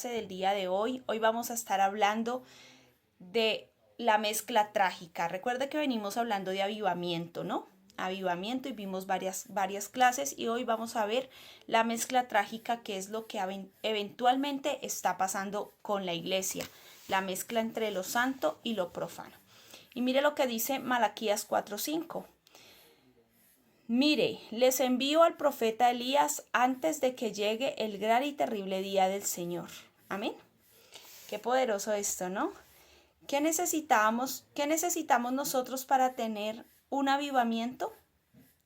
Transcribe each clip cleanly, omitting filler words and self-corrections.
clase del día de hoy. Hoy vamos a estar hablando de la mezcla trágica. Recuerda que venimos hablando de avivamiento, ¿no? Avivamiento y vimos varias clases y hoy vamos a ver la mezcla trágica, que es lo que eventualmente está pasando con la iglesia, la mezcla entre lo santo y lo profano. Y mire lo que dice Malaquías 4:5. Mire, les envío al profeta Elías antes de que llegue el gran y terrible día del Señor. Amén. Qué poderoso esto, ¿no? ¿Qué necesitamos nosotros para tener un avivamiento?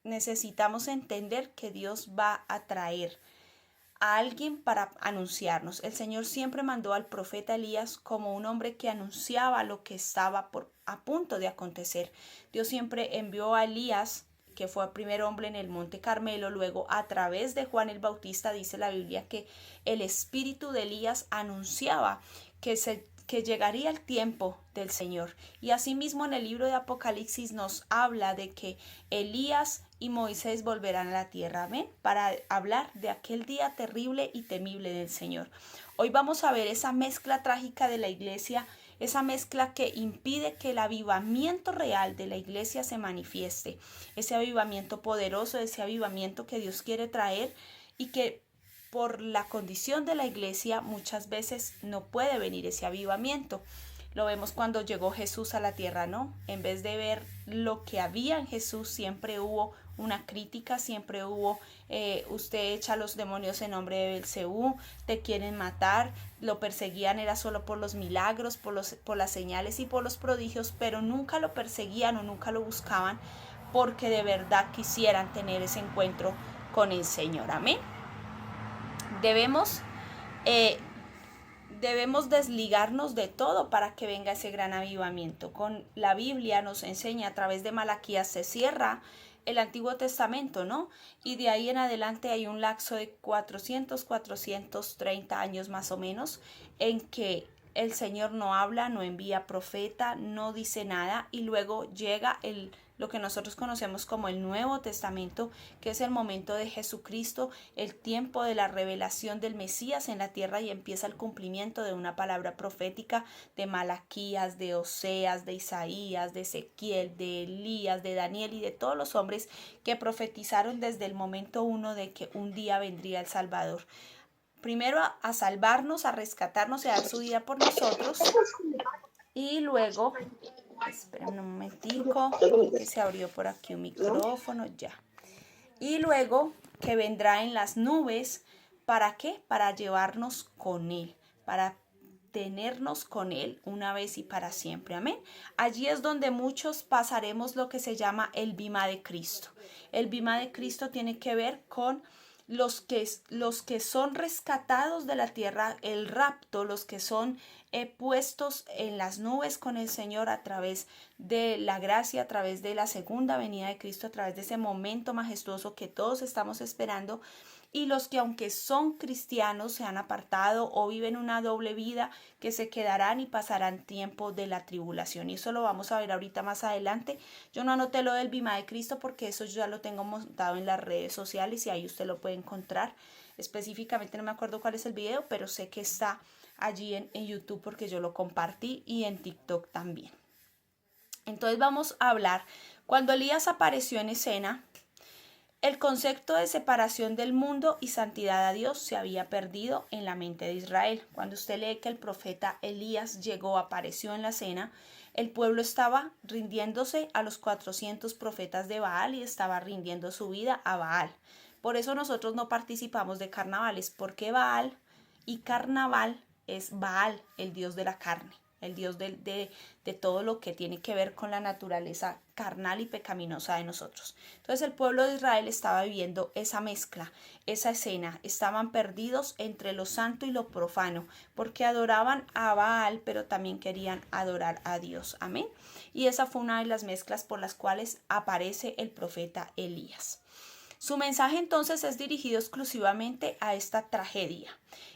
Necesitamos entender que Dios va a traer a alguien para anunciarnos. El Señor siempre mandó al profeta Elías como un hombre que anunciaba lo que estaba a punto de acontecer. Dios siempre envió a Elías, que fue el primer hombre en el Monte Carmelo. Luego, a través de Juan el Bautista, dice la Biblia que el espíritu de Elías anunciaba que llegaría el tiempo del Señor. Y asimismo en el libro de Apocalipsis nos habla de que Elías y Moisés volverán a la tierra, amén, para hablar de aquel día terrible y temible del Señor. Hoy vamos a ver esa mezcla trágica de la iglesia, esa mezcla que impide que el avivamiento real de la iglesia se manifieste, ese avivamiento poderoso, ese avivamiento que Dios quiere traer y que por la condición de la iglesia muchas veces no puede venir ese avivamiento. Lo vemos cuando llegó Jesús a la tierra, ¿no? En vez de ver lo que había en Jesús, siempre hubo una crítica, siempre hubo, usted echa a los demonios en nombre de Belcebú, te quieren matar, lo perseguían era solo por los milagros, por las señales y por los prodigios, pero nunca lo perseguían o nunca lo buscaban porque de verdad quisieran tener ese encuentro con el Señor. Amén. Debemos desligarnos de todo para que venga ese gran avivamiento. Con la Biblia nos enseña, a través de Malaquías se cierra el Antiguo Testamento, ¿no? Y de ahí en adelante hay un lapso de 430 años más o menos, en que el Señor no habla, no envía profeta, no dice nada, y luego llega lo que nosotros conocemos como el Nuevo Testamento, que es el momento de Jesucristo, el tiempo de la revelación del Mesías en la tierra, y empieza el cumplimiento de una palabra profética de Malaquías, de Oseas, de Isaías, de Ezequiel, de Elías, de Daniel y de todos los hombres que profetizaron desde el momento uno de que un día vendría el Salvador. Primero a salvarnos, a rescatarnos y a dar su vida por nosotros, y luego, espera un momentico, que se abrió por aquí un micrófono, ya. Y luego que vendrá en las nubes, ¿para qué? Para llevarnos con Él, para tenernos con Él una vez y para siempre, amén. Allí es donde muchos pasaremos lo que se llama el bimá de Cristo. El bimá de Cristo tiene que ver con los que son rescatados de la tierra, el rapto, los que son puestos en las nubes con el Señor a través de la gracia, a través de la segunda venida de Cristo, a través de ese momento majestuoso que todos estamos esperando. Y los que, aunque son cristianos, se han apartado o viven una doble vida, que se quedarán y pasarán tiempo de la tribulación. Y eso lo vamos a ver ahorita más adelante. Yo no anoté lo del bimá de Cristo porque eso yo ya lo tengo montado en las redes sociales y ahí usted lo puede encontrar. Específicamente no me acuerdo cuál es el video, pero sé que está allí en YouTube porque yo lo compartí, y en TikTok también. Entonces vamos a hablar. Cuando Elías apareció en escena, el concepto de separación del mundo y santidad a Dios se había perdido en la mente de Israel. Cuando usted lee que el profeta Elías llegó, apareció en la escena, el pueblo estaba rindiéndose a los 400 profetas de Baal y estaba rindiendo su vida a Baal. Por eso nosotros no participamos de carnavales, porque Baal y carnaval es Baal, el dios de la carne, el dios de todo lo que tiene que ver con la naturaleza carnal y pecaminosa de nosotros. Entonces el pueblo de Israel estaba viviendo esa mezcla, esa escena. Estaban perdidos entre lo santo y lo profano, porque adoraban a Baal, pero también querían adorar a Dios. Amén. Y esa fue una de las mezclas por las cuales aparece el profeta Elías. Su mensaje entonces es dirigido exclusivamente a esta tragedia.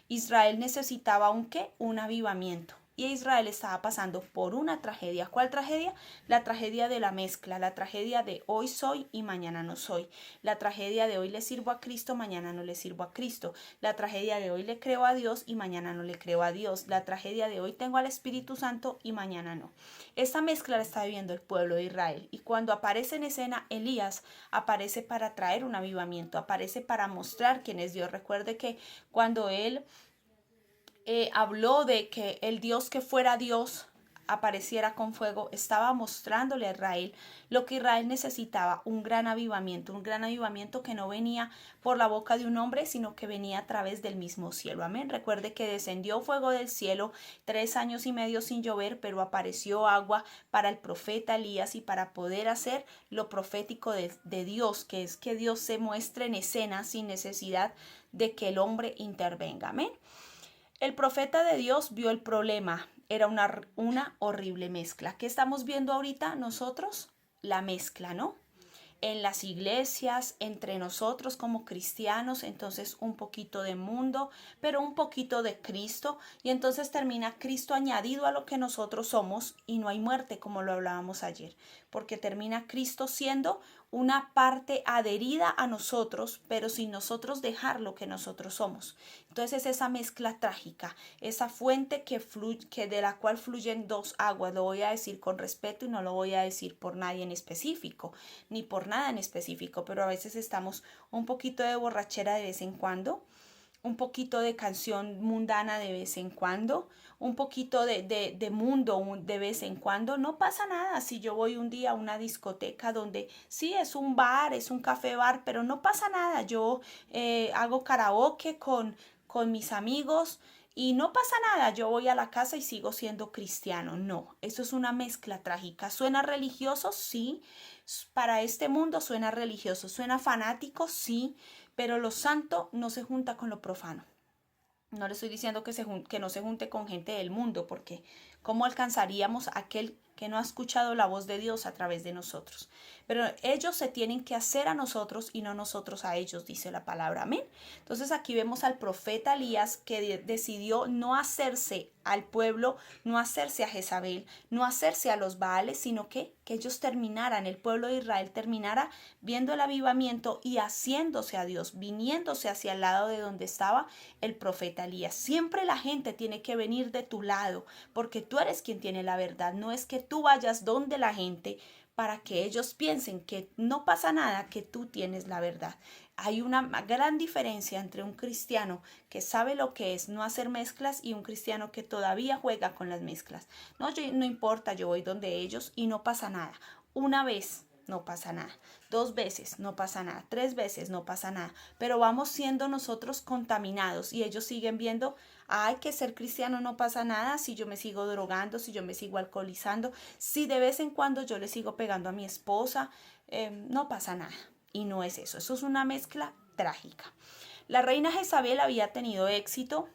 Israel necesitaba un avivamiento. Y Israel estaba pasando por una tragedia. ¿Cuál tragedia? La tragedia de la mezcla, la tragedia de hoy soy y mañana no soy. La tragedia de hoy le sirvo a Cristo, mañana no le sirvo a Cristo. La tragedia de hoy le creo a Dios y mañana no le creo a Dios. La tragedia de hoy tengo al Espíritu Santo y mañana no. Esta mezcla la está viviendo el pueblo de Israel. Y cuando aparece en escena Elías, aparece para traer un avivamiento, aparece para mostrar quién es Dios. Recuerde que cuando él habló de que el Dios que fuera Dios apareciera con fuego, estaba mostrándole a Israel lo que Israel necesitaba, un gran avivamiento que no venía por la boca de un hombre, sino que venía a través del mismo cielo. Amén. Recuerde que descendió fuego del cielo 3 años y medio sin llover, pero apareció agua para el profeta Elías y para poder hacer lo profético de Dios, que es que Dios se muestre en escena sin necesidad de que el hombre intervenga. Amén. El profeta de Dios vio el problema. Era una horrible mezcla. ¿Qué estamos viendo ahorita nosotros? La mezcla, ¿no? En las iglesias, entre nosotros como cristianos, entonces un poquito de mundo, pero un poquito de Cristo, y entonces termina Cristo añadido a lo que nosotros somos y no hay muerte, como lo hablábamos ayer, porque termina Cristo siendo una parte adherida a nosotros, pero sin nosotros dejar lo que nosotros somos. Entonces es esa mezcla trágica, esa fuente que de la cual fluyen dos aguas. Lo voy a decir con respeto y no lo voy a decir por nadie en específico, ni por nada en específico, pero a veces estamos un poquito de borrachera de vez en cuando, un poquito de canción mundana de vez en cuando, un poquito de mundo de vez en cuando. No pasa nada si yo voy un día a una discoteca donde sí es un bar, es un café bar, pero no pasa nada. Yo hago karaoke con mis amigos y no pasa nada. Yo voy a la casa y sigo siendo cristiano. No, eso es una mezcla trágica. ¿Suena religioso? Sí. Para este mundo suena religioso. ¿Suena fanático? Sí. Pero lo santo no se junta con lo profano. No le estoy diciendo que no se junte con gente del mundo, porque ¿cómo alcanzaríamos a aquel que no ha escuchado la voz de Dios a través de nosotros? Pero ellos se tienen que hacer a nosotros y no nosotros a ellos, dice la palabra. Amén. Entonces aquí vemos al profeta Elías que decidió no hacerse al pueblo, no hacerse a Jezabel, no hacerse a los Baales, sino que ellos terminaran, el pueblo de Israel terminara viendo el avivamiento y haciéndose a Dios, viniéndose hacia el lado de donde estaba el profeta Elías. Siempre la gente tiene que venir de tu lado, porque tú eres quien tiene la verdad. No es que tú vayas donde la gente para que ellos piensen que no pasa nada, que tú tienes la verdad. Hay una gran diferencia entre un cristiano que sabe lo que es no hacer mezclas y un cristiano que todavía juega con las mezclas. No, no importa, yo voy donde ellos y no pasa nada. Una vez no pasa nada, 2 veces no pasa nada, 3 veces no pasa nada, pero vamos siendo nosotros contaminados y ellos siguen viendo, ay, que ser cristiano no pasa nada si yo me sigo drogando, si yo me sigo alcoholizando, si de vez en cuando yo le sigo pegando a mi esposa, no pasa nada. Y no es eso, eso es una mezcla trágica. La reina Jezabel había tenido éxito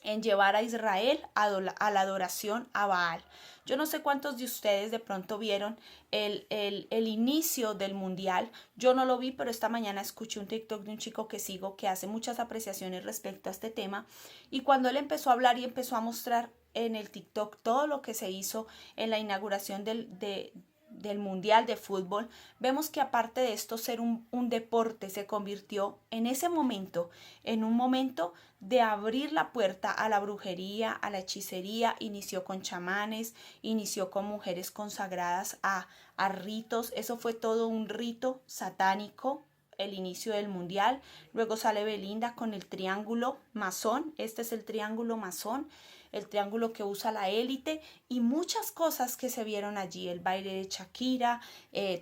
en llevar a Israel a la adoración a Baal. Yo no sé cuántos de ustedes de pronto vieron el inicio del mundial. Yo no lo vi, pero esta mañana escuché un TikTok de un chico que sigo que hace muchas apreciaciones respecto a este tema. Y cuando él empezó a hablar y empezó a mostrar en el TikTok todo lo que se hizo en la inauguración del Mundial de Fútbol, vemos que aparte de esto ser un deporte, se convirtió en ese momento, en un momento de abrir la puerta a la brujería, a la hechicería. Inició con chamanes, inició con mujeres consagradas a ritos. Eso fue todo un rito satánico, el inicio del mundial. Luego sale Belinda con el triángulo masón. Este es el triángulo masón, el triángulo que usa la élite, y muchas cosas que se vieron allí, el baile de Shakira,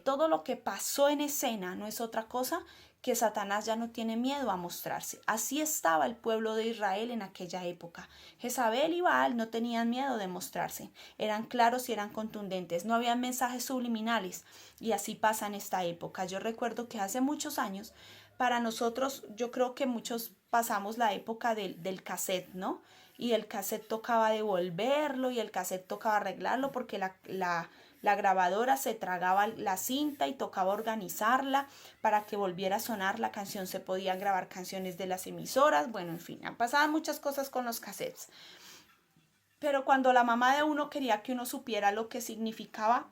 todo lo que pasó en escena no es otra cosa que Satanás ya no tiene miedo a mostrarse. Así estaba el pueblo de Israel en aquella época. Jezabel y Baal no tenían miedo de mostrarse, eran claros y eran contundentes, no había mensajes subliminales, y así pasa en esta época. Yo recuerdo que hace muchos años, para nosotros, yo creo que muchos pasamos la época del cassette, ¿no? Y el cassette tocaba devolverlo y el cassette tocaba arreglarlo porque la grabadora se tragaba la cinta y tocaba organizarla para que volviera a sonar la canción. Se podían grabar canciones de las emisoras, bueno, en fin, han pasado muchas cosas con los cassettes. Pero cuando la mamá de uno quería que uno supiera lo que significaba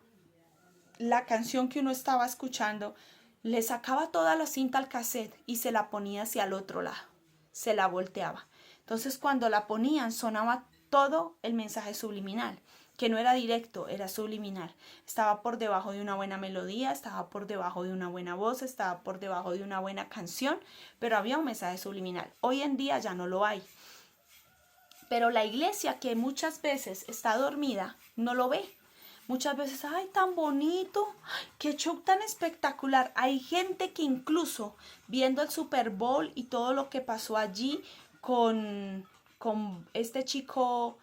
la canción que uno estaba escuchando, le sacaba toda la cinta al cassette y se la ponía hacia el otro lado, se la volteaba. Entonces cuando la ponían sonaba todo el mensaje subliminal, que no era directo, era subliminal. Estaba por debajo de una buena melodía, estaba por debajo de una buena voz, estaba por debajo de una buena canción, pero había un mensaje subliminal. Hoy en día ya no lo hay. Pero la iglesia, que muchas veces está dormida, no lo ve. Muchas veces, ay, tan bonito, ay, qué show tan espectacular. Hay gente que incluso viendo el Super Bowl y todo lo que pasó allí con este chico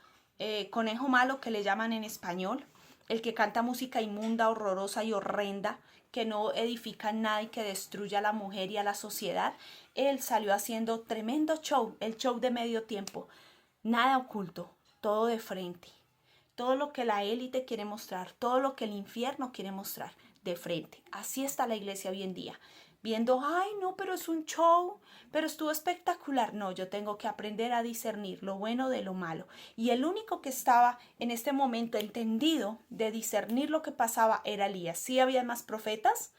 Conejo Malo, que le llaman en español, el que canta música inmunda, horrorosa y horrenda, que no edifica nada y que destruye a la mujer y a la sociedad, él salió haciendo tremendo show, el show de medio tiempo. Nada oculto, todo de frente. Todo lo que la élite quiere mostrar, todo lo que el infierno quiere mostrar, de frente. Así está la iglesia hoy en día. Viendo, ay, no, pero es un show, pero estuvo espectacular. No, yo tengo que aprender a discernir lo bueno de lo malo. Y el único que estaba en este momento entendido de discernir lo que pasaba era Elías. Sí había más profetas,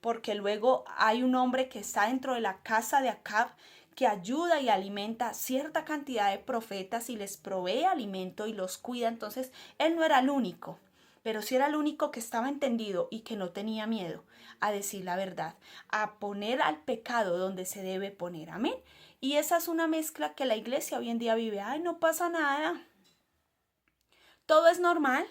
porque luego hay un hombre que está dentro de la casa de Acab, que ayuda y alimenta cierta cantidad de profetas y les provee alimento y los cuida. Entonces, él no era el único, pero sí era el único que estaba entendido y que no tenía miedo a decir la verdad, a poner al pecado donde se debe poner. Amén. Y esa es una mezcla que la iglesia hoy en día vive. Ay, no pasa nada. Todo es normal.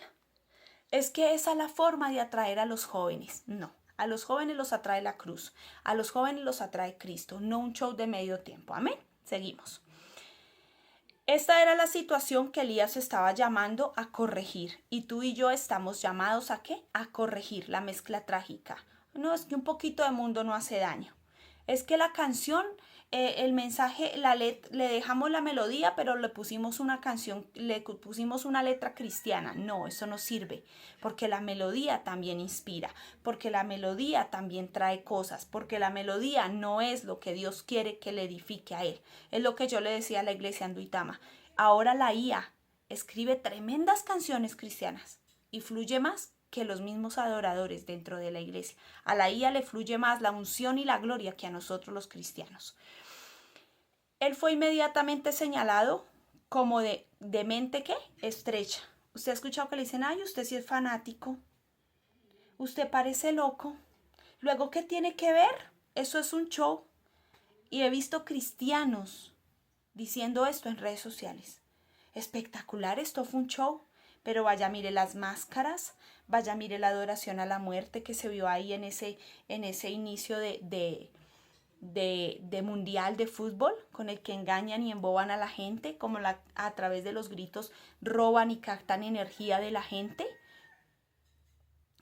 Es que esa es la forma de atraer a los jóvenes. No. A los jóvenes los atrae la cruz, a los jóvenes los atrae Cristo, no un show de medio tiempo. Amén. Seguimos. Esta era la situación que Elías estaba llamando a corregir. Y tú y yo estamos llamados ¿a qué? A corregir la mezcla trágica. No, es que un poquito de mundo no hace daño. Es que la canción, el mensaje, le dejamos la melodía, pero le pusimos una canción, le pusimos una letra cristiana. No, eso no sirve, porque la melodía también inspira, porque la melodía también trae cosas, porque la melodía no es lo que Dios quiere que le edifique a él. Es lo que yo le decía a la iglesia en Duitama. Ahora la IA escribe tremendas canciones cristianas y fluye más que los mismos adoradores dentro de la iglesia. A la IA le fluye más la unción y la gloria que a nosotros los cristianos. Él fue inmediatamente señalado como de mente ¿qué? Estrecha. Usted ha escuchado que le dicen, ay, usted sí es fanático, usted parece loco. Luego, ¿qué tiene que ver? Eso es un show. Y he visto cristianos diciendo esto en redes sociales. Espectacular, esto fue un show. Pero vaya, mire las máscaras, vaya, mire la adoración a la muerte que se vio ahí en ese inicio de mundial de fútbol, con el que engañan y emboban a la gente, como a través de los gritos roban y captan energía de la gente.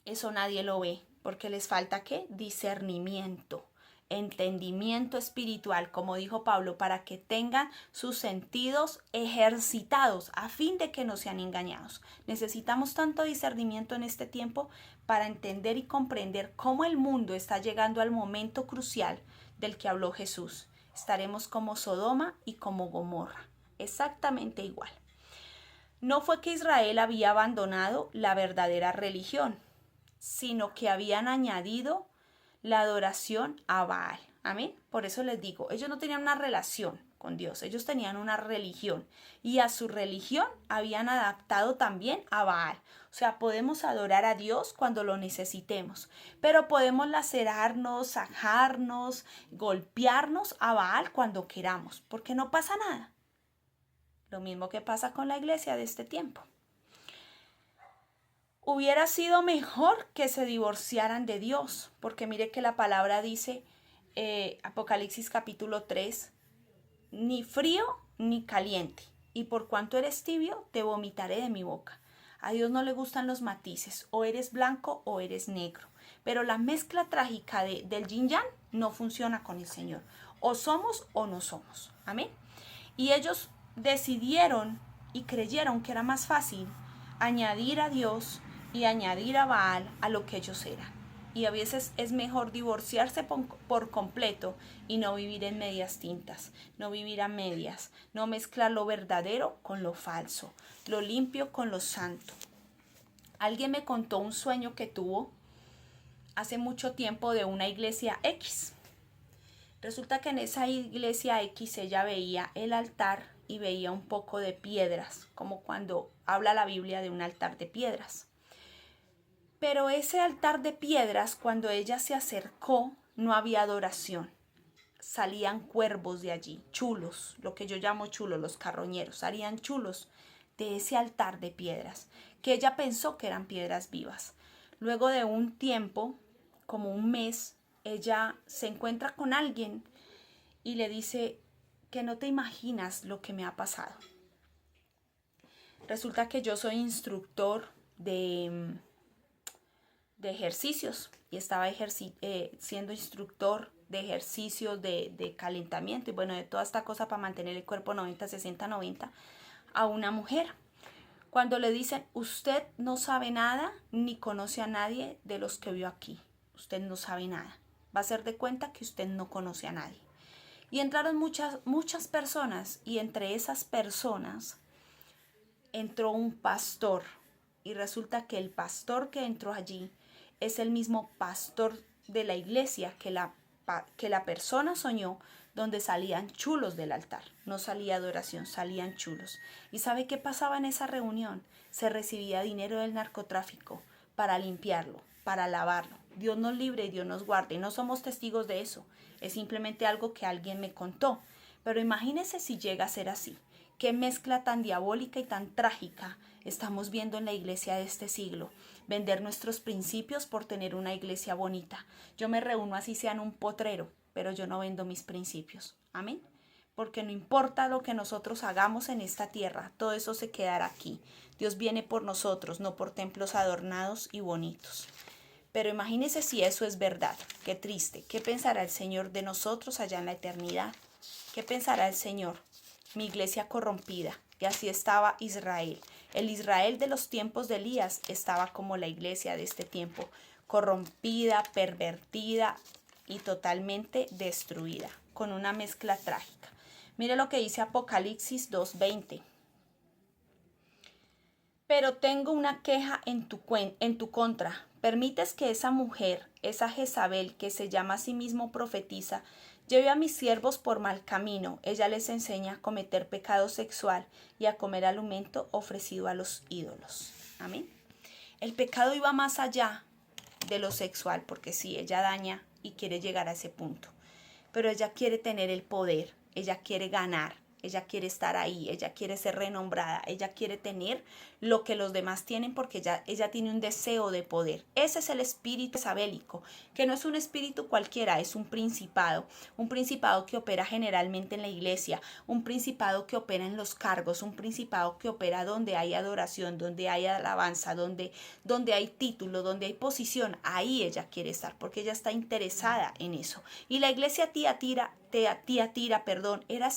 Eso nadie lo ve, porque les falta ¿qué? Discernimiento, entendimiento espiritual, como dijo Pablo, para que tengan sus sentidos ejercitados a fin de que no sean engañados. Necesitamos tanto discernimiento en este tiempo para entender y comprender cómo el mundo está llegando al momento crucial del que habló Jesús. Estaremos como Sodoma y como Gomorra, exactamente igual. No fue que Israel había abandonado la verdadera religión, sino que habían añadido la adoración a Baal. Amén. Por eso les digo, ellos no tenían una relación con Dios, ellos tenían una religión y a su religión habían adaptado también a Baal. O sea, podemos adorar a Dios cuando lo necesitemos, pero podemos lacerarnos, sajarnos, golpearnos a Baal cuando queramos, porque no pasa nada. Lo mismo que pasa con la iglesia de este tiempo. Hubiera sido mejor que se divorciaran de Dios, porque mire que la palabra dice, Apocalipsis capítulo 3, ni frío ni caliente, y por cuanto eres tibio, te vomitaré de mi boca. A Dios no le gustan los matices, o eres blanco o eres negro, pero la mezcla trágica del yin yang no funciona con el Señor, o somos o no somos, amén. Y ellos decidieron y creyeron que era más fácil añadir a Dios y añadir a Baal a lo que ellos eran. Y a veces es mejor divorciarse por completo y no vivir en medias tintas, no vivir a medias, no mezclar lo verdadero con lo falso, lo limpio con lo santo. Alguien me contó un sueño que tuvo hace mucho tiempo de una iglesia X. Resulta que en esa iglesia X ella veía el altar y veía un poco de piedras, como cuando habla la Biblia de un altar de piedras. Pero ese altar de piedras, cuando ella se acercó, no había adoración. Salían cuervos de allí, chulos, lo que yo llamo chulos, los carroñeros, salían chulos de ese altar de piedras, que ella pensó que eran piedras vivas. Luego de un tiempo, como un mes, ella se encuentra con alguien y le dice que no te imaginas lo que me ha pasado. Resulta que yo soy instructor de ejercicios y estaba siendo instructor de ejercicios de calentamiento y bueno, de toda esta cosa para mantener el cuerpo 90, 60, 90 a una mujer. Cuando le dicen, usted no sabe nada ni conoce a nadie de los que vio aquí, usted no sabe nada, va a ser de cuenta que usted no conoce a nadie. Y entraron muchas personas y entre esas personas entró un pastor y resulta que el pastor que entró allí es el mismo pastor de la iglesia que la persona soñó, donde salían chulos del altar. No salía adoración, salían chulos. ¿Y sabe qué pasaba en esa reunión? Se recibía dinero del narcotráfico para limpiarlo, para lavarlo. Dios nos libre y Dios nos guarde. Y no somos testigos de eso. Es simplemente algo que alguien me contó. Pero imagínese si llega a ser así. Qué mezcla tan diabólica y tan trágica estamos viendo en la iglesia de este siglo. Vender nuestros principios por tener una iglesia bonita. Yo me reúno así sea en un potrero, pero yo no vendo mis principios. Amén. Porque no importa lo que nosotros hagamos en esta tierra, todo eso se quedará aquí. Dios viene por nosotros, no por templos adornados y bonitos. Pero imagínese si eso es verdad. Qué triste. ¿Qué pensará el Señor de nosotros allá en la eternidad? ¿Qué pensará el Señor? Mi iglesia corrompida. Y así estaba Israel. El Israel de los tiempos de Elías estaba como la iglesia de este tiempo, corrompida, pervertida y totalmente destruida, con una mezcla trágica. Mire lo que dice Apocalipsis 2:20. Pero tengo una queja en tu contra. ¿Permites que esa mujer, esa Jezabel, que se llama a sí mismo profetisa, lleve a mis siervos por mal camino? Ella les enseña a cometer pecado sexual y a comer alimento ofrecido a los ídolos. Amén. El pecado iba más allá de lo sexual, porque sí, ella daña y quiere llegar a ese punto. Pero ella quiere tener el poder, ella quiere ganar, ella quiere estar ahí, ella quiere ser renombrada, ella quiere tener lo que los demás tienen porque ella tiene un deseo de poder. Ese es el espíritu jezabélico, que no es un espíritu cualquiera, es un principado que opera generalmente en la iglesia, un principado que opera en los cargos, un principado que opera donde hay adoración, donde hay alabanza, donde hay título, donde hay posición. Ahí ella quiere estar porque ella está interesada en eso. Y la iglesia Tiatira, era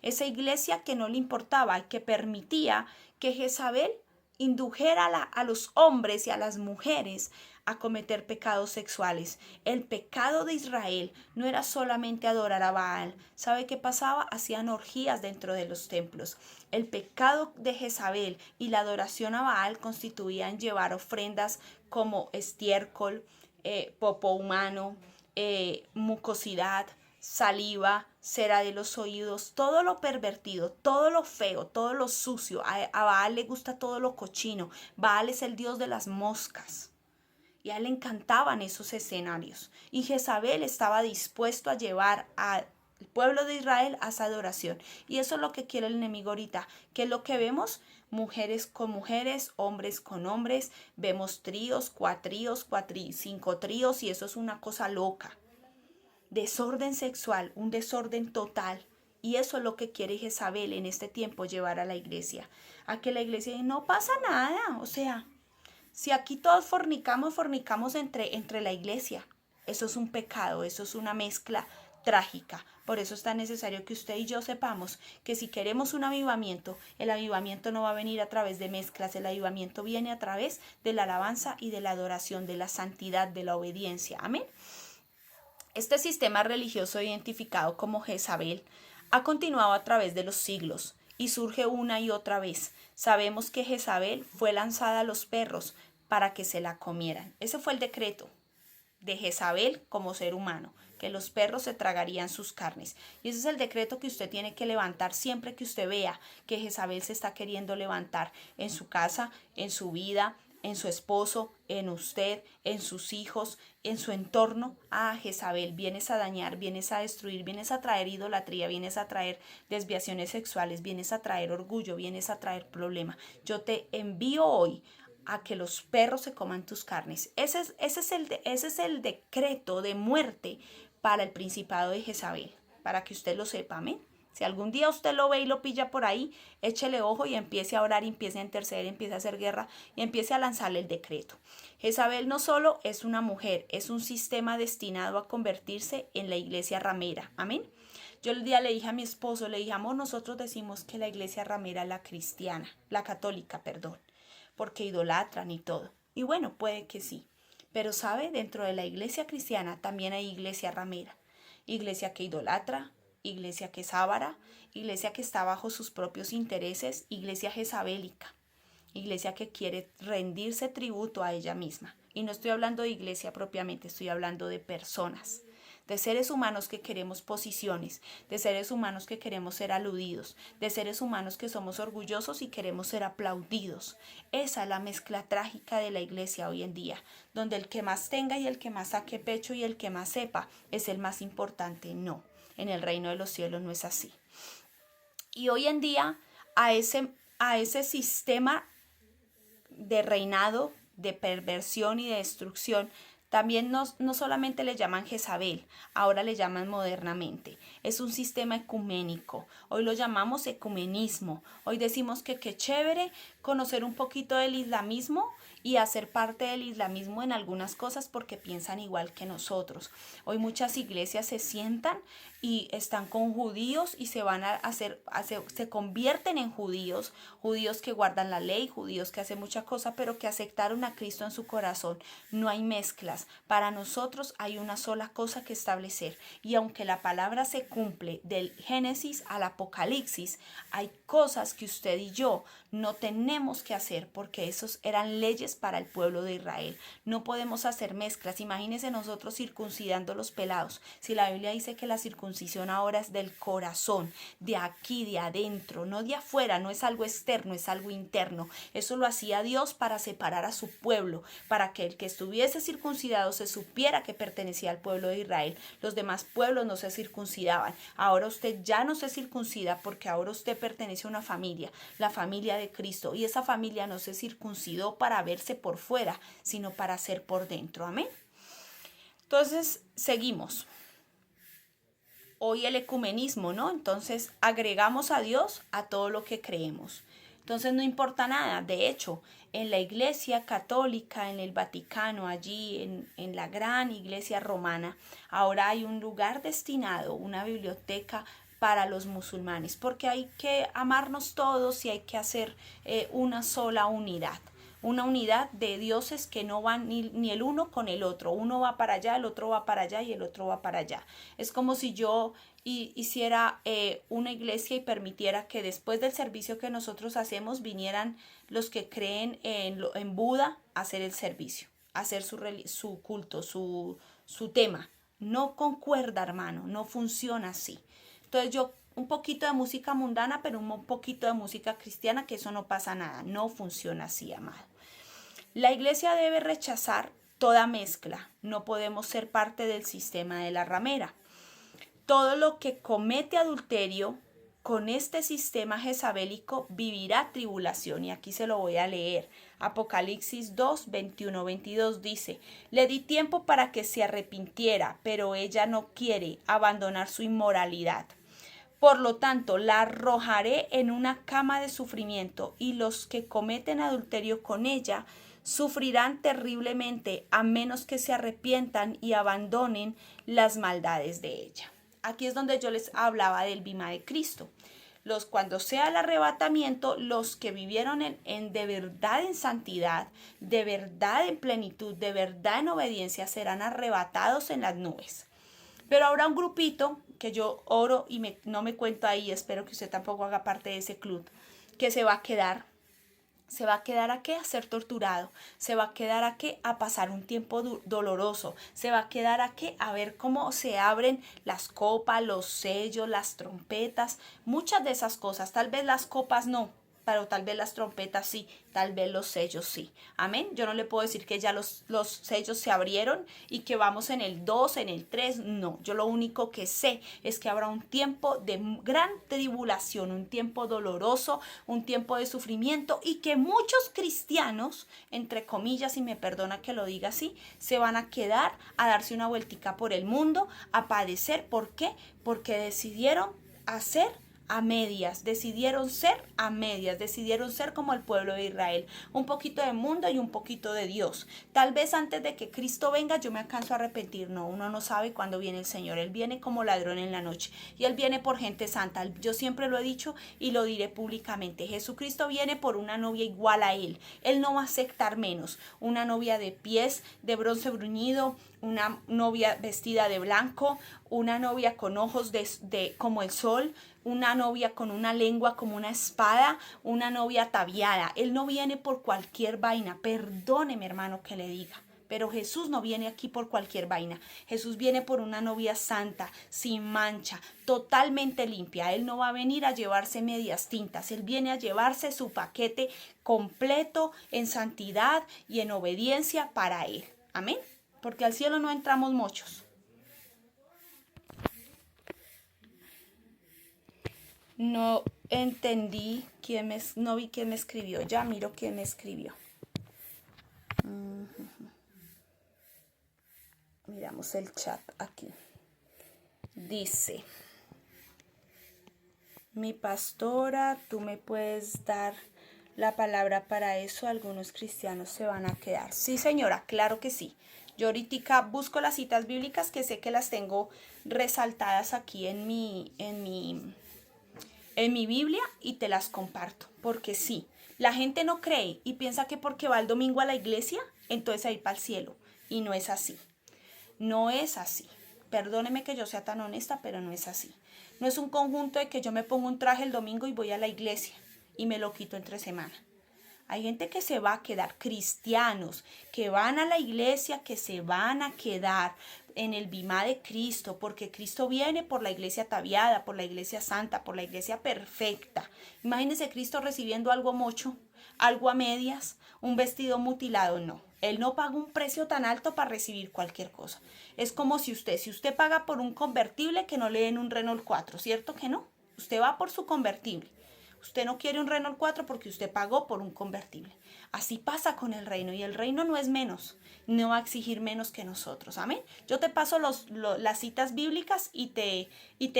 esa iglesia que no le importaba y que permitía que Jezabel indujera a los hombres y a las mujeres a cometer pecados sexuales. El pecado de Israel no era solamente adorar a Baal. ¿Sabe qué pasaba? Hacían orgías dentro de los templos. El pecado de Jezabel y la adoración a Baal constituían llevar ofrendas como estiércol, popo humano, mucosidad, saliva, cera de los oídos, todo lo pervertido, todo lo feo, todo lo sucio. A Baal le gusta todo lo cochino. Baal es el dios de las moscas. Y a él le encantaban esos escenarios. Y Jezabel estaba dispuesto a llevar al pueblo de Israel a esa adoración. Y eso es lo que quiere el enemigo ahorita. ¿Qué es lo que vemos? Mujeres con mujeres, hombres con hombres. Vemos tríos, cuatríos, cinco tríos. Y eso es una cosa loca. Desorden sexual, un desorden total. Y eso es lo que quiere Jezabel en este tiempo llevar a la iglesia. A que la iglesia no pasa nada. O sea, si aquí todos fornicamos entre la iglesia. Eso es un pecado, eso es una mezcla trágica. Por eso es tan necesario que usted y yo sepamos que si queremos un avivamiento, el avivamiento no va a venir a través de mezclas, el avivamiento viene a través de la alabanza y de la adoración, de la santidad, de la obediencia. Amén. Este sistema religioso identificado como Jezabel ha continuado a través de los siglos y surge una y otra vez. Sabemos que Jezabel fue lanzada a los perros para que se la comieran. Ese fue el decreto de Jezabel como ser humano, que los perros se tragarían sus carnes. Y ese es el decreto que usted tiene que levantar siempre que usted vea que Jezabel se está queriendo levantar en su casa, en su vida, en su esposo, en usted, en sus hijos, en su entorno. Jezabel, vienes a dañar, vienes a destruir, vienes a traer idolatría, vienes a traer desviaciones sexuales, vienes a traer orgullo, vienes a traer problema. Yo te envío hoy a que los perros se coman tus carnes. Ese es el decreto de muerte para el principado de Jezabel, para que usted lo sepa, amén. Si algún día usted lo ve y lo pilla por ahí, échele ojo y empiece a orar, empiece a interceder, empiece a hacer guerra y empiece a lanzarle el decreto. Jezabel no solo es una mujer, es un sistema destinado a convertirse en la iglesia ramera, amén. Yo el día le dije a mi esposo, le dije, amor, nosotros decimos que la iglesia ramera es la cristiana, la católica, perdón, porque idolatran y todo. Y bueno, puede que sí. Pero sabe, dentro de la iglesia cristiana también hay iglesia ramera. Iglesia que idolatra, iglesia que es avara, iglesia que está bajo sus propios intereses, iglesia jezabélica, iglesia que quiere rendirse tributo a ella misma. Y no estoy hablando de iglesia propiamente, estoy hablando de personas, de seres humanos que queremos posiciones, de seres humanos que queremos ser aludidos, de seres humanos que somos orgullosos y queremos ser aplaudidos. Esa es la mezcla trágica de la iglesia hoy en día, donde el que más tenga y el que más saque pecho y el que más sepa es el más importante. No, en el reino de los cielos no es así. Y hoy en día a ese sistema de reinado, de perversión y de destrucción, también no solamente le llaman Jezabel, ahora le llaman modernamente. Es un sistema ecuménico. Hoy lo llamamos ecumenismo. Hoy decimos que qué chévere conocer un poquito del islamismo y hacer parte del islamismo en algunas cosas porque piensan igual que nosotros. Hoy muchas iglesias se sientan y están con judíos y se van se convierten en judíos, judíos que guardan la ley, judíos que hacen mucha cosa, pero que aceptaron a Cristo en su corazón. No hay mezclas. Para nosotros hay una sola cosa que establecer. Y aunque la palabra se cumple del Génesis al Apocalipsis, hay cosas que usted y yo no tenemos que hacer porque esos eran leyes para el pueblo de Israel. No podemos hacer mezclas. Imagínense nosotros circuncidando los pelados. Si la Biblia dice que la circuncisión ahora es del corazón, de aquí, de adentro, no de afuera, no es algo externo, es algo interno. Eso lo hacía Dios para separar a su pueblo, para que el que estuviese circuncidado se supiera que pertenecía al pueblo de Israel. Los demás pueblos no se circuncidaban. Ahora usted ya no se circuncida porque ahora usted pertenece a una familia, la familia de Cristo, y esa familia no se circuncidó para verse por fuera, sino para ser por dentro. Amén. Entonces, seguimos. Hoy el ecumenismo, ¿no? Entonces, agregamos a Dios a todo lo que creemos. Entonces, no importa nada. De hecho, en la iglesia católica, en el Vaticano, allí en la gran iglesia romana, ahora hay un lugar destinado, una biblioteca para los musulmanes, porque hay que amarnos todos y hay que hacer una sola unidad. Una unidad de dioses que no van ni el uno con el otro. Uno va para allá, el otro va para allá y el otro va para allá. Es como si yo hiciera una iglesia y permitiera que después del servicio que nosotros hacemos vinieran los que creen en Buda a hacer el servicio, a hacer su culto, su tema. No concuerda, hermano, no funciona así. Entonces un poquito de música mundana, pero un poquito de música cristiana, que eso no pasa nada, no funciona así, amado. La iglesia debe rechazar toda mezcla, no podemos ser parte del sistema de la ramera. Todo lo que comete adulterio con este sistema jezabélico vivirá tribulación, y aquí se lo voy a leer. Apocalipsis 2, 21, 22 dice: le di tiempo para que se arrepintiera, pero ella no quiere abandonar su inmoralidad. Por lo tanto, la arrojaré en una cama de sufrimiento, y los que cometen adulterio con ella sufrirán terriblemente, a menos que se arrepientan y abandonen las maldades de ella. Aquí es donde yo les hablaba del bimá de Cristo. Cuando sea el arrebatamiento, los que vivieron de verdad en santidad, de verdad en plenitud, de verdad en obediencia, serán arrebatados en las nubes. Pero habrá un grupito que yo oro y no me cuento ahí, espero que usted tampoco haga parte de ese club, que se va a quedar. ¿Se va a quedar a qué? A ser torturado. ¿Se va a quedar a qué? A pasar un tiempo doloroso. ¿Se va a quedar a qué? A ver cómo se abren las copas, los sellos, las trompetas, muchas de esas cosas. Tal vez las copas no, pero tal vez las trompetas sí, tal vez los sellos sí. Amén. Yo no le puedo decir que ya los sellos se abrieron y que vamos en el 2, en el 3. No, yo lo único que sé es que habrá un tiempo de gran tribulación, un tiempo doloroso, un tiempo de sufrimiento y que muchos cristianos, entre comillas, y me perdona que lo diga así, se van a quedar a darse una vueltica por el mundo, a padecer. ¿Por qué? Porque decidieron hacer a medias, decidieron ser a medias, decidieron ser como el pueblo de Israel, un poquito de mundo y un poquito de Dios. Tal vez antes de que Cristo venga yo me alcanzo a arrepentir. No, uno no sabe cuándo viene el Señor. Él viene como ladrón en la noche y Él viene por gente santa. Yo siempre lo he dicho y lo diré públicamente. Jesucristo viene por una novia igual a Él. Él no va a aceptar menos. Una novia de pies de bronce bruñido, una novia vestida de blanco, una novia con ojos como el sol, una novia con una lengua como una espada, una novia ataviada. Él no viene por cualquier vaina. Perdóneme, hermano, que le diga. Pero Jesús no viene aquí por cualquier vaina. Jesús viene por una novia santa, sin mancha, totalmente limpia. Él no va a venir a llevarse medias tintas. Él viene a llevarse su paquete completo en santidad y en obediencia para Él. Amén. Porque al cielo no entramos muchos. No entendí no vi quién me escribió. Ya miro quién me escribió. Miramos el chat aquí. Dice: mi pastora, ¿tú me puedes dar la palabra para eso? Algunos cristianos se van a quedar. Sí, señora, claro que sí. Yo ahorita busco las citas bíblicas que sé que las tengo resaltadas aquí en mi Biblia y te las comparto, porque sí, la gente no cree y piensa que porque va el domingo a la iglesia, entonces a ir para el cielo, y no es así, no es así. Perdóneme que yo sea tan honesta, pero no es así. No es un conjunto de que yo me pongo un traje el domingo y voy a la iglesia y me lo quito entre semana. Hay gente que se va a quedar, cristianos que van a la iglesia, que se van a quedar en el bimá de Cristo, porque Cristo viene por la iglesia ataviada, por la iglesia santa, por la iglesia perfecta. Imagínense Cristo recibiendo algo mocho, algo a medias, un vestido mutilado. No, Él no paga un precio tan alto para recibir cualquier cosa. Es como si usted paga por un convertible, que no le den un Renault 4, ¿cierto que no? Usted va por su convertible. Usted no quiere un Renault 4 porque usted pagó por un convertible. Así pasa con el reino, y el reino no es menos, no va a exigir menos que nosotros. Amén. Yo te paso las citas bíblicas y te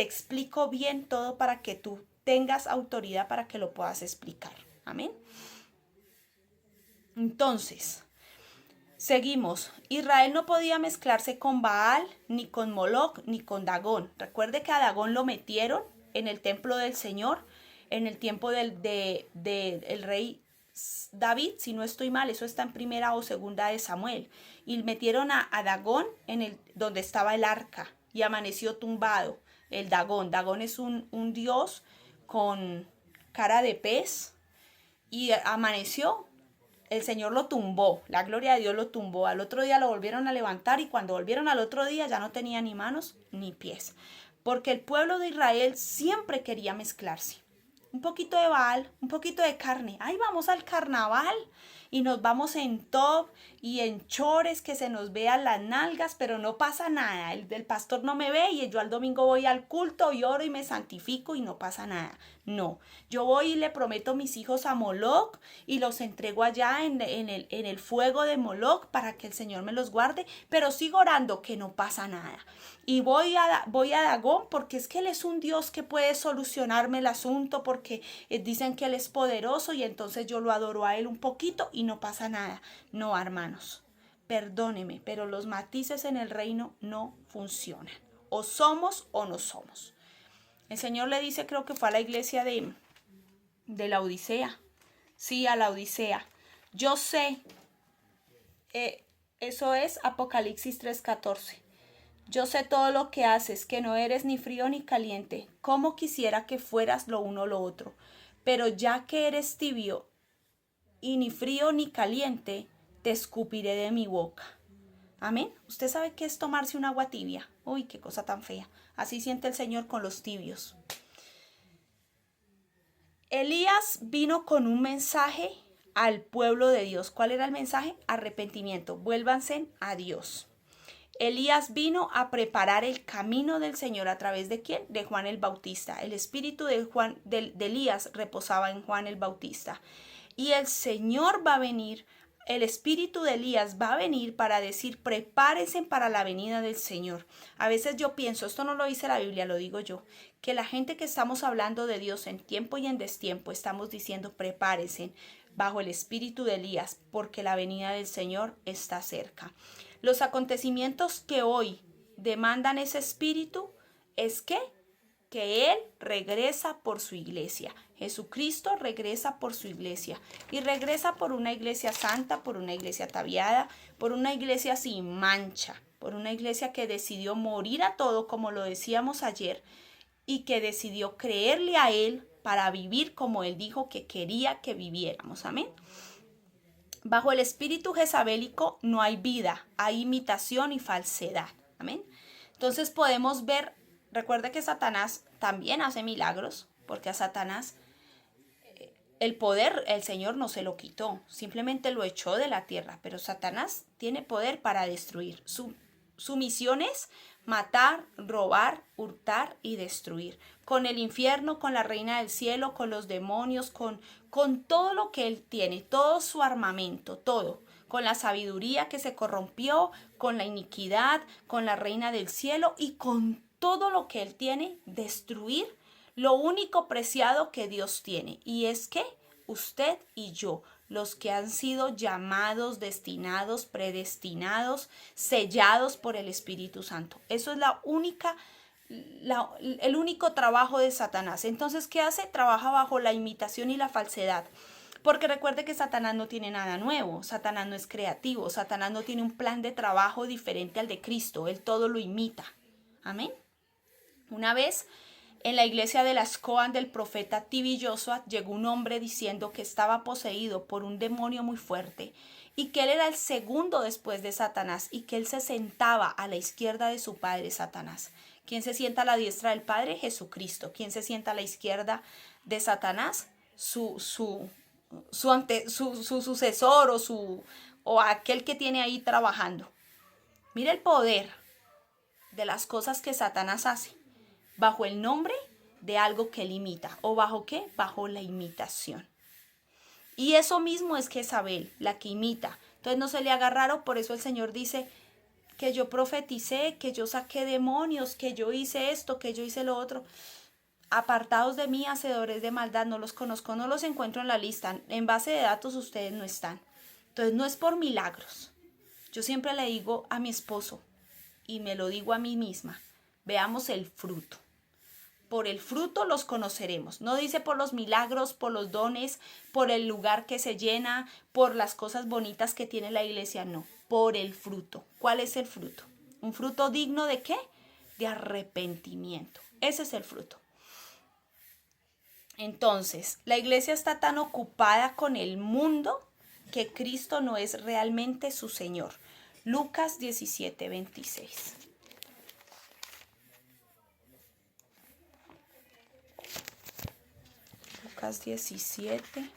explico bien todo para que tú tengas autoridad para que lo puedas explicar. Amén. Entonces, seguimos. Israel no podía mezclarse con Baal, ni con Moloc, ni con Dagón. Recuerde que a Dagón lo metieron en el templo del Señor en el tiempo del rey David, si no estoy mal, eso está en primera o segunda de Samuel. Y metieron a Dagón donde estaba el arca y amaneció tumbado el Dagón. Dagón es un dios con cara de pez y amaneció. El Señor lo tumbó, la gloria de Dios lo tumbó. Al otro día lo volvieron a levantar y cuando volvieron al otro día ya no tenía ni manos ni pies. Porque el pueblo de Israel siempre quería mezclarse. Un poquito de Baal, un poquito de carne. Ahí vamos al carnaval y nos vamos en top y en chores que se nos vean las nalgas, pero no pasa nada. El pastor no me ve y yo al domingo voy al culto y oro y me santifico y no pasa nada. No, yo voy y le prometo mis hijos a Moloc y los entrego allá en el fuego de Moloc para que el Señor me los guarde, pero sigo orando que no pasa nada. Y voy a Dagón porque es que Él es un Dios que puede solucionarme el asunto, porque dicen que Él es poderoso y entonces yo lo adoro a Él un poquito y no pasa nada. No, hermanos, perdóneme, pero los matices en el reino no funcionan. o somos o no somos. El Señor le dice, creo que fue a la iglesia de la Odisea. Sí, a la Odisea. Yo sé, eso es Apocalipsis 3:14. Yo sé todo lo que haces, que no eres ni frío ni caliente. Cómo quisiera que fueras lo uno o lo otro. Pero ya que eres tibio y ni frío ni caliente, te escupiré de mi boca. Amén. Usted sabe qué es tomarse un agua tibia. Uy, qué cosa tan fea. Así siente el Señor con los tibios. Elías vino con un mensaje al pueblo de Dios. ¿Cuál era el mensaje? Arrepentimiento. Vuélvanse a Dios. Elías vino a preparar el camino del Señor a través de ¿quién? De Juan el Bautista. El espíritu de Elías reposaba en Juan el Bautista. Y el Señor va a venir, el espíritu de Elías va a venir para decir, prepárense para la venida del Señor. A veces yo pienso, esto no lo dice la Biblia, lo digo yo, que la gente que estamos hablando de Dios en tiempo y en destiempo, estamos diciendo, prepárense bajo el espíritu de Elías, porque la venida del Señor está cerca. Los acontecimientos que hoy demandan ese espíritu es que Él regresa por su iglesia. Jesucristo regresa por su iglesia y regresa por una iglesia santa, por una iglesia ataviada, por una iglesia sin mancha, por una iglesia que decidió morir a todo, como lo decíamos ayer, y que decidió creerle a Él para vivir como Él dijo que quería que viviéramos. Amén. Bajo el espíritu jezabélico no hay vida, hay imitación y falsedad. Amén. Entonces podemos ver, recuerde que Satanás también hace milagros, porque a Satanás el poder el Señor no se lo quitó, simplemente lo echó de la tierra, pero Satanás tiene poder para destruir. Su misión es matar, robar, hurtar y destruir. Con el infierno, con la reina del cielo, con los demonios, con todo lo que él tiene, todo su armamento, todo. Con la sabiduría que se corrompió, con la iniquidad, con la reina del cielo y con todo lo que él tiene, destruir lo único preciado que Dios tiene. Y es que usted y yo, los que han sido llamados, destinados, predestinados, sellados por el Espíritu Santo. Eso es el único trabajo de Satanás. Entonces, ¿qué hace? Trabaja bajo la imitación y la falsedad. Porque recuerde que Satanás no tiene nada nuevo, Satanás no es creativo, Satanás no tiene un plan de trabajo diferente al de Cristo, él todo lo imita. Amén. Una vez en la iglesia de las Coan del profeta Tibi Joshua llegó un hombre diciendo que estaba poseído por un demonio muy fuerte y que él era el segundo después de Satanás y que él se sentaba a la izquierda de su padre Satanás. ¿Quién se sienta a la diestra del Padre? Jesucristo. ¿Quién se sienta a la izquierda de Satanás? Su sucesor o aquel que tiene ahí trabajando. Mira el poder de las cosas que Satanás hace bajo el nombre de algo que él imita. ¿O bajo qué? Bajo la imitación. Y eso mismo es Jezabel, la que imita. Entonces no se le haga raro, por eso el Señor dice que yo profeticé, que yo saqué demonios, que yo hice esto, que yo hice lo otro. Apartados de mí, hacedores de maldad, no los conozco, no los encuentro en la lista. En base de datos ustedes no están. Entonces no es por milagros. Yo siempre le digo a mi esposo, y me lo digo a mí misma, veamos el fruto. Por el fruto los conoceremos. No dice por los milagros, por los dones, por el lugar que se llena, por las cosas bonitas que tiene la iglesia. No, por el fruto. ¿Cuál es el fruto? ¿Un fruto digno de qué? De arrepentimiento. Ese es el fruto. Entonces, la iglesia está tan ocupada con el mundo que Cristo no es realmente su Señor. Lucas 17:26. Lucas 17,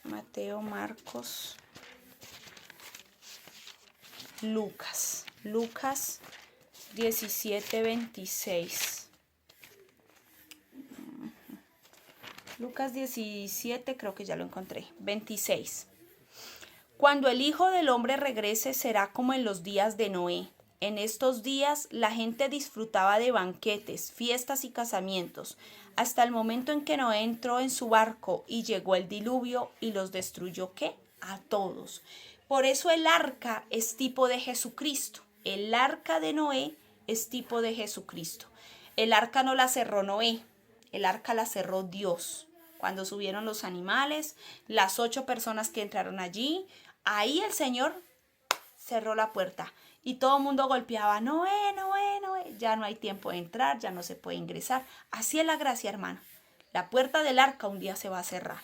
Mateo, Marcos, Lucas 17:26. Lucas 17, creo que ya lo encontré, 26. Cuando el Hijo del Hombre regrese será como en los días de Noé. En estos días la gente disfrutaba de banquetes, fiestas y casamientos, hasta el momento en que Noé entró en su barco y llegó el diluvio y los destruyó, ¿qué? A todos. Por eso el arca es tipo de Jesucristo. El arca de Noé es tipo de Jesucristo. El arca no la cerró Noé, el arca la cerró Dios. Cuando subieron los animales, las 8 personas que entraron allí, ahí el Señor cerró la puerta y todo el mundo golpeaba, Noé, Noé, Noé, ya no hay tiempo de entrar, ya no se puede ingresar. Así es la gracia, hermano. La puerta del arca un día se va a cerrar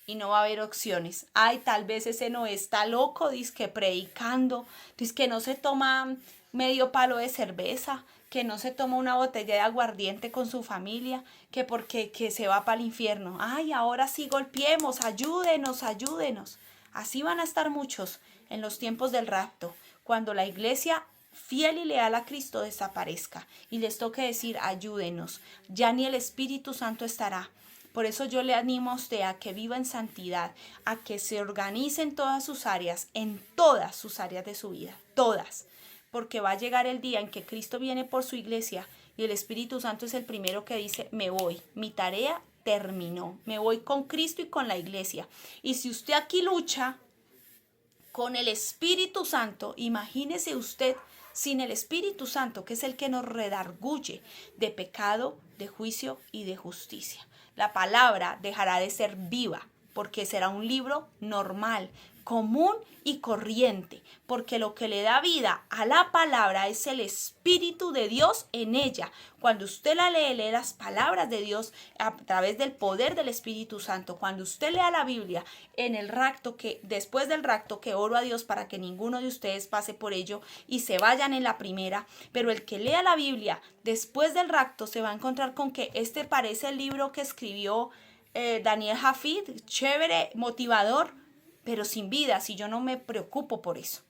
y no va a haber opciones. Ay, tal vez ese Noé está loco, dice que predicando, dice que no se toma medio palo de cerveza, que no se toma una botella de aguardiente con su familia, que porque que se va para el infierno. Ay, ahora sí golpeemos, ayúdenos, ayúdenos. Así van a estar muchos en los tiempos del rapto, cuando la iglesia fiel y leal a Cristo desaparezca y les toque decir ayúdenos, ya ni el Espíritu Santo estará. Por eso yo le animo a usted a que viva en santidad, a que se organice en todas sus áreas, en todas sus áreas de su vida, todas, porque va a llegar el día en que Cristo viene por su iglesia y el Espíritu Santo es el primero que dice, me voy, mi tarea terminó, me voy con Cristo y con la iglesia. Y si usted aquí lucha con el Espíritu Santo, imagínese usted sin el Espíritu Santo, que es el que nos redarguye de pecado, de juicio y de justicia. La palabra dejará de ser viva, porque será un libro normal, común y corriente, porque lo que le da vida a la palabra es el Espíritu de Dios en ella. Cuando usted la lee, lee las palabras de Dios a través del poder del Espíritu Santo. Cuando usted lea la Biblia en el rapto, que después del rapto, que oro a Dios para que ninguno de ustedes pase por ello y se vayan en la primera, pero el que lea la Biblia después del rapto se va a encontrar con que este parece el libro que escribió Daniel Hafid, chévere, motivador, pero sin vida, si yo no me preocupo por eso.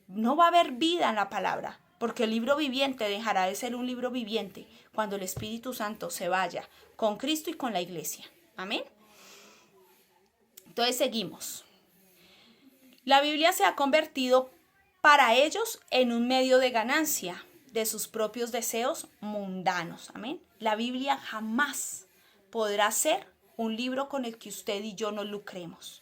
No va a haber vida en la palabra, porque el libro viviente dejará de ser un libro viviente cuando el Espíritu Santo se vaya con Cristo y con la iglesia. Amén. Entonces seguimos. La Biblia se ha convertido para ellos en un medio de ganancia de sus propios deseos mundanos. Amén. La Biblia jamás podrá ser un libro con el que usted y yo nos lucremos.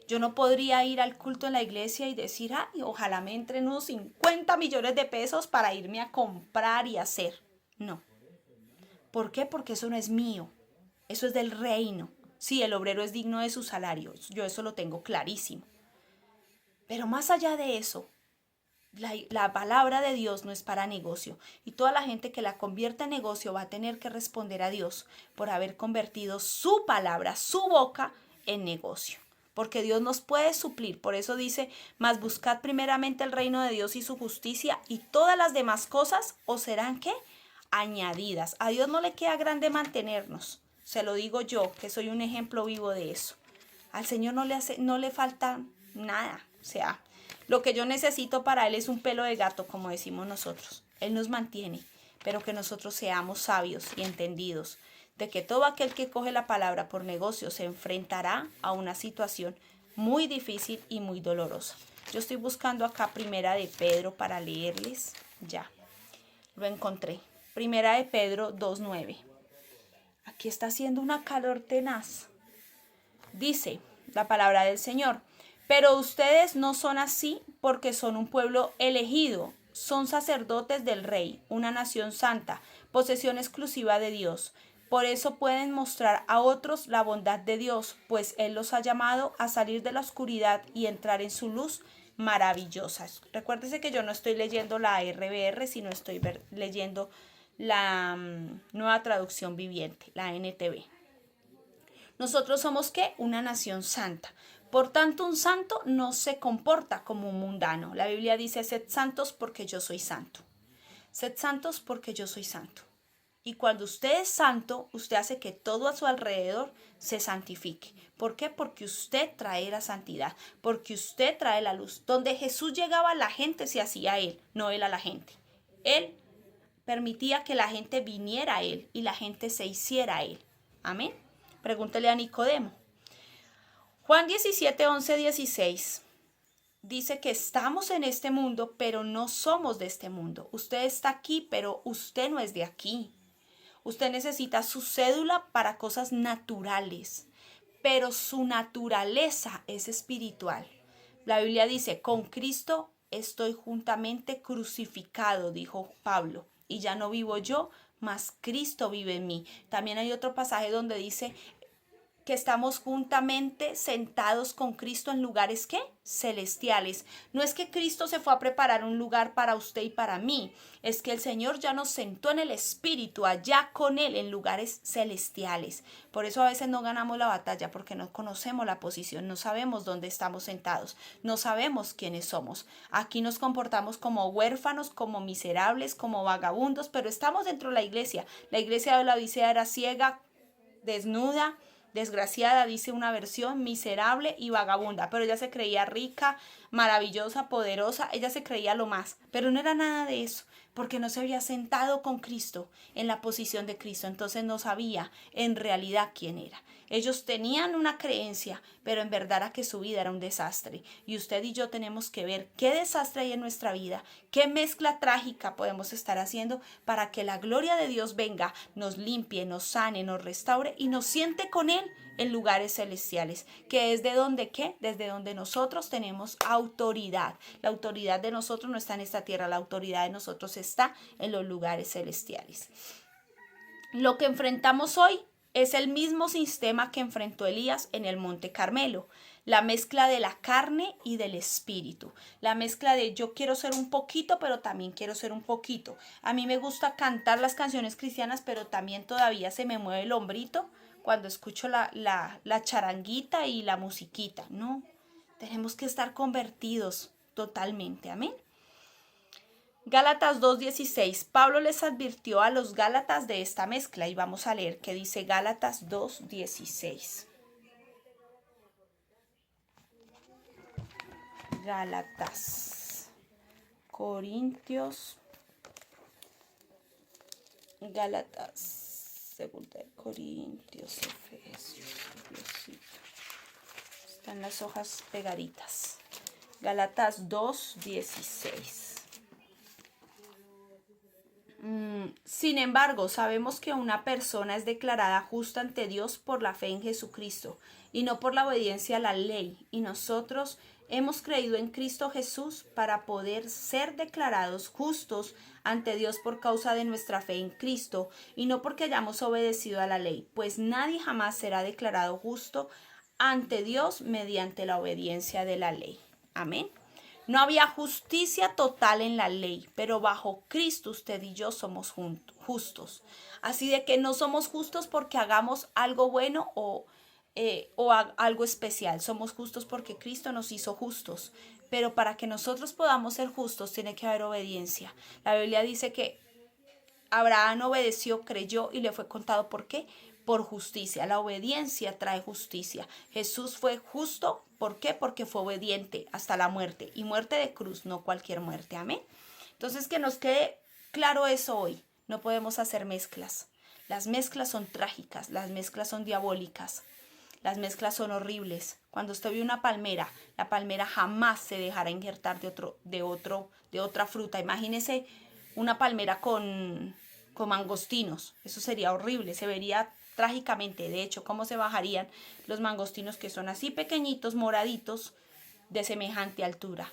Yo no podría ir al culto en la iglesia y decir, ay, ojalá me entren unos 50 millones de pesos para irme a comprar y hacer. No. ¿Por qué? Porque eso no es mío. Eso es del reino. Sí, el obrero es digno de su salario. Yo eso lo tengo clarísimo. Pero más allá de eso, la palabra de Dios no es para negocio. Y toda la gente que la convierta en negocio va a tener que responder a Dios por haber convertido su palabra, su boca, en negocio. Porque Dios nos puede suplir. Por eso dice, mas buscad primeramente el reino de Dios y su justicia, y todas las demás cosas os serán, ¿qué? Añadidas. A Dios no le queda grande mantenernos. Se lo digo yo, que soy un ejemplo vivo de eso. Al Señor no le falta nada. O sea, lo que yo necesito para Él es un pelo de gato, como decimos nosotros. Él nos mantiene, pero que nosotros seamos sabios y entendidos de que todo aquel que coge la palabra por negocio se enfrentará a una situación muy difícil y muy dolorosa. Yo estoy buscando acá Primera de Pedro para leerles. Ya, lo encontré. Primera de Pedro 2:9. Aquí está haciendo una calor tenaz. Dice la palabra del Señor, pero ustedes no son así porque son un pueblo elegido, son sacerdotes del Rey, una nación santa, posesión exclusiva de Dios. Por eso pueden mostrar a otros la bondad de Dios, pues Él los ha llamado a salir de la oscuridad y entrar en su luz maravillosa. Recuérdese que yo no estoy leyendo la RBR, sino estoy leyendo la nueva traducción viviente, la NTV. Nosotros somos, ¿qué? Una nación santa. Por tanto, un santo no se comporta como un mundano. La Biblia dice, sed santos porque yo soy santo. Sed santos porque yo soy santo. Y cuando usted es santo, usted hace que todo a su alrededor se santifique. ¿Por qué? Porque usted trae la santidad, porque usted trae la luz. Donde Jesús llegaba, la gente se hacía a Él, no Él a la gente. Él permitía que la gente viniera a Él y la gente se hiciera a Él. Amén. Pregúntele a Nicodemo. Juan 17, 11, 16. Dice que estamos en este mundo, pero no somos de este mundo. Usted está aquí, pero usted no es de aquí. Usted necesita su cédula para cosas naturales, pero su naturaleza es espiritual. La Biblia dice, con Cristo estoy juntamente crucificado, dijo Pablo, y ya no vivo yo, mas Cristo vive en mí. También hay otro pasaje donde dice que estamos juntamente sentados con Cristo en lugares ¿qué? Celestiales. No es que Cristo se fue a preparar un lugar para usted y para mí, es que el Señor ya nos sentó en el Espíritu allá con Él en lugares celestiales. Por eso a veces no ganamos la batalla, porque no conocemos la posición, no sabemos dónde estamos sentados, no sabemos quiénes somos. Aquí nos comportamos como huérfanos, como miserables, como vagabundos, pero estamos dentro de la iglesia. La iglesia de la Odisea era ciega, desnuda, desgraciada, dice una versión, miserable y vagabunda, pero ella se creía rica, maravillosa, poderosa, ella se creía lo más, pero no era nada de eso, porque no se había sentado con Cristo en la posición de Cristo, entonces no sabía en realidad quién era. Ellos tenían una creencia, pero en verdad era que su vida era un desastre. Y usted y yo tenemos que ver qué desastre hay en nuestra vida, qué mezcla trágica podemos estar haciendo para que la gloria de Dios venga, nos limpie, nos sane, nos restaure y nos siente con Él en lugares celestiales, que es de donde ¿qué? Desde donde nosotros tenemos autoridad. La autoridad de nosotros no está en esta tierra, la autoridad de nosotros está en los lugares celestiales. Lo que enfrentamos hoy es el mismo sistema que enfrentó Elías en el Monte Carmelo, la mezcla de la carne y del espíritu, la mezcla de yo quiero ser un poquito, pero también quiero ser un poquito. A mí me gusta cantar las canciones cristianas, pero también todavía se me mueve el hombrito cuando escucho la charanguita y la musiquita, ¿no? Tenemos que estar convertidos totalmente, amén. Gálatas 2:16. Pablo les advirtió a los Gálatas de esta mezcla y vamos a leer qué dice Gálatas 2:16. Gálatas, Corintios, Gálatas, segunda de Corintios, Efesios, Diosito. Están las hojas pegaditas. Gálatas 2:16. Sin embargo, sabemos que una persona es declarada justa ante Dios por la fe en Jesucristo y no por la obediencia a la ley. Y nosotros hemos creído en Cristo Jesús para poder ser declarados justos ante Dios por causa de nuestra fe en Cristo y no porque hayamos obedecido a la ley, pues nadie jamás será declarado justo ante Dios mediante la obediencia de la ley. Amén. No había justicia total en la ley, pero bajo Cristo usted y yo somos justos. Así de que no somos justos porque hagamos algo bueno o algo especial. Somos justos porque Cristo nos hizo justos. Pero para que nosotros podamos ser justos tiene que haber obediencia. La Biblia dice que Abraham obedeció, creyó y le fue contado. ¿Por qué? Por justicia. La obediencia trae justicia. Jesús fue justo. ¿Por qué? Porque fue obediente hasta la muerte. Y muerte de cruz, no cualquier muerte. Amén. Entonces que nos quede claro eso hoy. No podemos hacer mezclas. Las mezclas son trágicas. Las mezclas son diabólicas. Las mezclas son horribles. Cuando usted ve una palmera, la palmera jamás se dejará injertar de otra fruta. Imagínese una palmera con mangostinos. Eso sería horrible. Se vería trágicamente. De hecho, ¿cómo se bajarían los mangostinos que son así pequeñitos, moraditos, de semejante altura?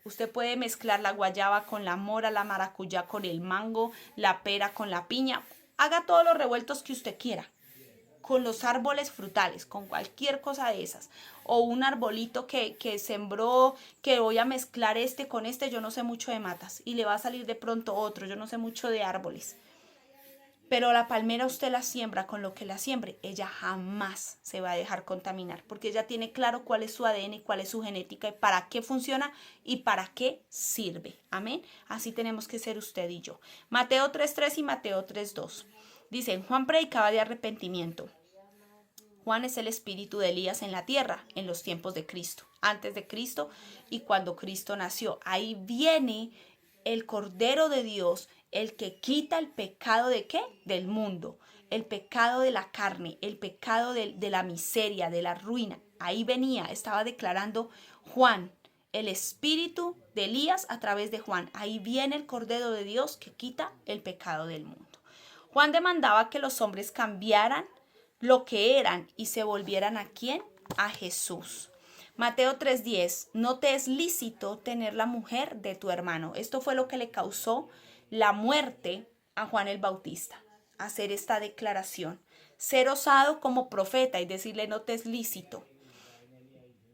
Usted puede mezclar la guayaba con la mora, la maracuyá con el mango, la pera con la piña. Haga todos los revueltos que usted quiera. Con los árboles frutales, con cualquier cosa de esas. O un arbolito que sembró, que voy a mezclar este con este, yo no sé mucho de matas. Y le va a salir de pronto otro, yo no sé mucho de árboles. Pero la palmera usted la siembra con lo que la siembre, ella jamás se va a dejar contaminar, porque ella tiene claro cuál es su ADN y cuál es su genética y para qué funciona y para qué sirve. Amén. Así tenemos que ser usted y yo. Mateo 3:3 y Mateo 3:2. Dicen, Juan predicaba de arrepentimiento. Juan es el espíritu de Elías en la tierra, en los tiempos de Cristo, antes de Cristo y cuando Cristo nació. Ahí viene el Cordero de Dios, el que quita el pecado ¿de qué? Del mundo, el pecado de la carne, el pecado de la miseria, de la ruina. Ahí venía, estaba declarando Juan, el espíritu de Elías a través de Juan. Ahí viene el Cordero de Dios que quita el pecado del mundo. Juan demandaba que los hombres cambiaran lo que eran y se volvieran ¿a quién? A Jesús. Mateo 3:10, no te es lícito tener la mujer de tu hermano. Esto fue lo que le causó la muerte a Juan el Bautista, hacer esta declaración. Ser osado como profeta y decirle no te es lícito.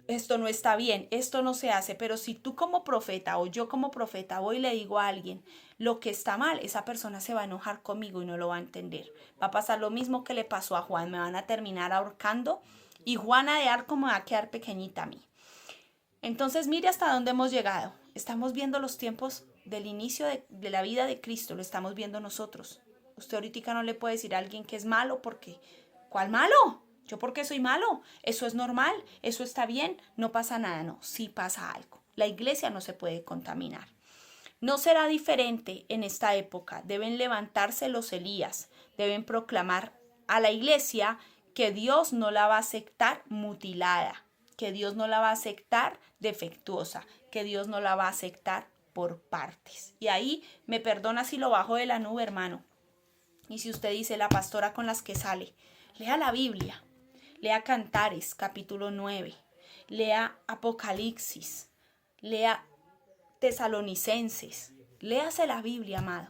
Esto no está bien, esto no se hace, pero si tú como profeta o yo como profeta voy y le digo a alguien lo que está mal, esa persona se va a enojar conmigo y no lo va a entender. Va a pasar lo mismo que le pasó a Juan, me van a terminar ahorcando y Juana de Arco me va a quedar pequeñita a mí. Entonces mire hasta dónde hemos llegado. Estamos viendo los tiempos del inicio de la vida de Cristo, lo estamos viendo nosotros. Usted ahorita no le puede decir a alguien que es malo porque, ¿cuál malo? ¿Yo por qué soy malo? Eso es normal, eso está bien, no pasa nada, no, sí pasa algo. La iglesia no se puede contaminar. No será diferente en esta época. Deben levantarse los Elías, deben proclamar a la iglesia que Dios no la va a aceptar mutilada, que Dios no la va a aceptar defectuosa, que Dios no la va a aceptar por partes. Y ahí me perdona si lo bajo de la nube, hermano. Y si usted dice la pastora con las que sale, lea la Biblia, lea Cantares, capítulo 9, lea Apocalipsis, lea Tesalonicenses, léase la Biblia, amado,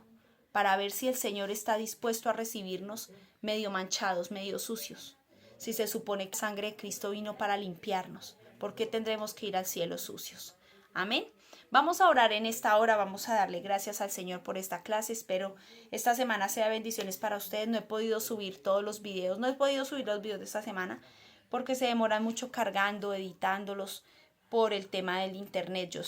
para ver si el Señor está dispuesto a recibirnos medio manchados, medio sucios. Si se supone que sangre de Cristo vino para limpiarnos, ¿por qué tendremos que ir al cielo sucios? Amén. Vamos a orar en esta hora, vamos a darle gracias al Señor por esta clase. Espero esta semana sea bendiciones para ustedes. No he podido subir todos los videos, no he podido subir los videos de esta semana porque se demoran mucho cargando, editándolos por el tema del internet. Yo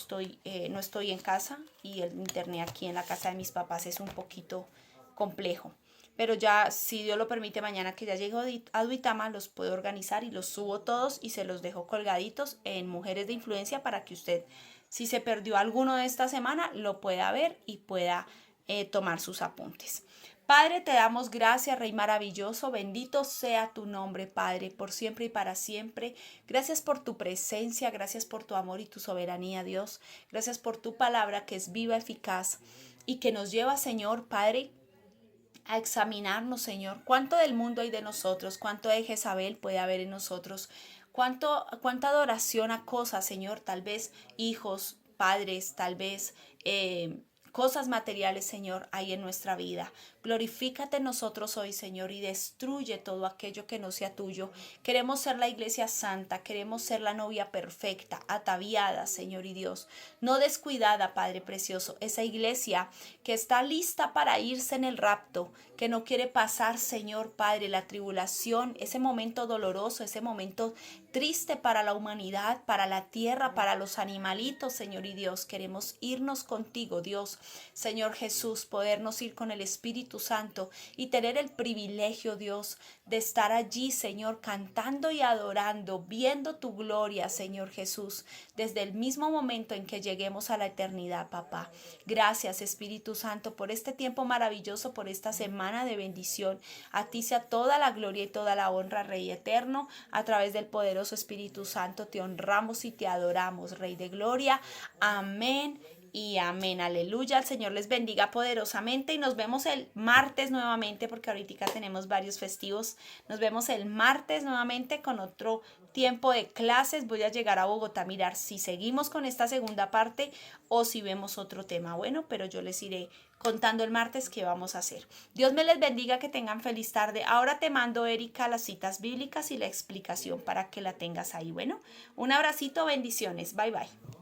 no estoy en casa y el internet aquí en la casa de mis papás es un poquito complejo. Pero ya, si Dios lo permite, mañana que ya llego a Duitama, los puedo organizar y los subo todos y se los dejo colgaditos en Mujeres de Influencia para que usted, si se perdió alguno de esta semana, lo pueda ver y pueda tomar sus apuntes. Padre, te damos gracias, Rey maravilloso, bendito sea tu nombre, Padre, por siempre y para siempre. Gracias por tu presencia, gracias por tu amor y tu soberanía, Dios. Gracias por tu palabra que es viva, eficaz y que nos lleva, Señor, Padre, a examinarnos, Señor. ¿Cuánto del mundo hay de nosotros? ¿Cuánto de Jezabel puede haber en nosotros? ¿Cuánta adoración a cosas, Señor? Tal vez hijos, padres, tal vez cosas materiales, Señor, hay en nuestra vida. Glorifícate en nosotros hoy, Señor, y destruye todo aquello que no sea tuyo. Queremos ser la iglesia santa, queremos ser la novia perfecta, ataviada, Señor y Dios. No descuidada, Padre precioso. Esa iglesia que está lista para irse en el rapto, que no quiere pasar, Señor Padre, la tribulación, ese momento doloroso, ese momento triste para la humanidad, para la tierra, para los animalitos, Señor y Dios. Queremos irnos contigo, Dios, Señor Jesús, podernos ir con el Espíritu Santo y tener el privilegio, Dios, de estar allí, Señor, cantando y adorando, viendo tu gloria, Señor Jesús, desde el mismo momento en que lleguemos a la eternidad, papá. Gracias, Espíritu Santo, por este tiempo maravilloso, por esta semana de bendición. A ti sea toda la gloria y toda la honra, Rey eterno, a través del poderoso Espíritu Santo te honramos y te adoramos, Rey de gloria. Amén y amén, aleluya. El Señor les bendiga poderosamente y nos vemos el martes nuevamente, porque ahorita tenemos varios festivos. Nos vemos el martes nuevamente con otro tiempo de clases. Voy a llegar a Bogotá a mirar si seguimos con esta segunda parte o si vemos otro tema. Bueno, pero yo les iré contando el martes qué vamos a hacer. Dios me les bendiga, que tengan feliz tarde. Ahora te mando, Erika, las citas bíblicas y la explicación para que la tengas ahí. Bueno, un abracito, bendiciones. Bye, bye.